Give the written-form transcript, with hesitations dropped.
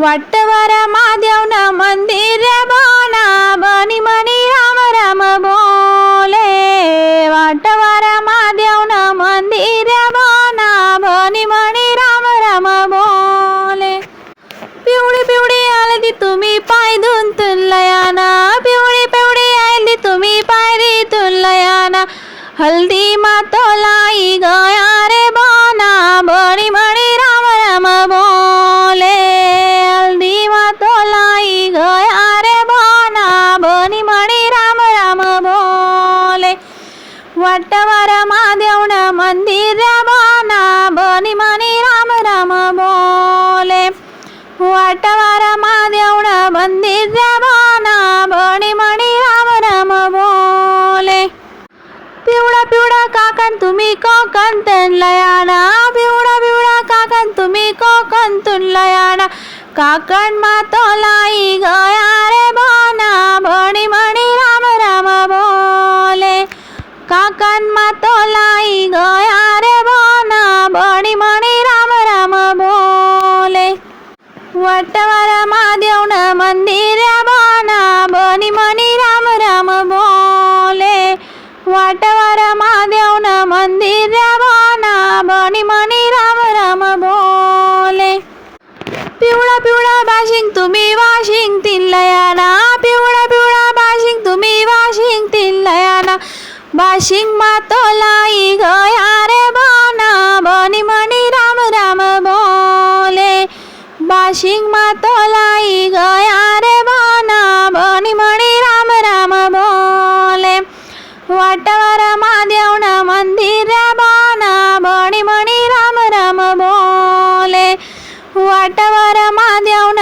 वाटवर महादेवन मंदिर बना बनी मनी राम राम बोले। वाटवर महादेवन मंदिर बना बनी मनी राम राम बोले। पिवळी पिवळी आली तुम्ही पाय धुवून तुलयाना, पिवळी पिवळी आली तुम्ही पायरी तुलयाना। हल्दी मातोलाई गया रे बना बनी मनी राम राम बोले। हल्दी मातोलाई गया रे बना बनी मनी राम राम बोले। वाटवर महादेवन मंदिर बना बनी मनी राम राम बोले। वाटवर महादेवन मंदिर बना बनी मनी राम राम बोले। पिवळा पिवळा काकण तुम्ही कोकण तुलयाना, पिवळा पिवळा काकण तुम्ही कोकण तुलयाना। काकण मातोलाई गया रे बना बनी मनी राम राम बोले। काकण मातोलाई गया रे बना बनी मनी राम राम बोले। वाटवर महादेवन मंदिर बना बनी मनी राम राम बोले। वाटवर महादेवन मंदिर बना बनी मनी राम राम बोले। पिवळा पिवळा बाशिंग तुम्ही वाशिंग तिलयाना, पिवळा पिवळा बाशिंग तुम्ही वाशिंग तिलयाना। बाशिंग मातोलाई गया रे बना बनी मनी राम राम बोले। बाशिंग मातोलाई गया रे बना बनी मनी राम राम बोले। वाटवर महादेवन मंदिर बना बनी मनी राम राम बोले। वाटवर महादेवन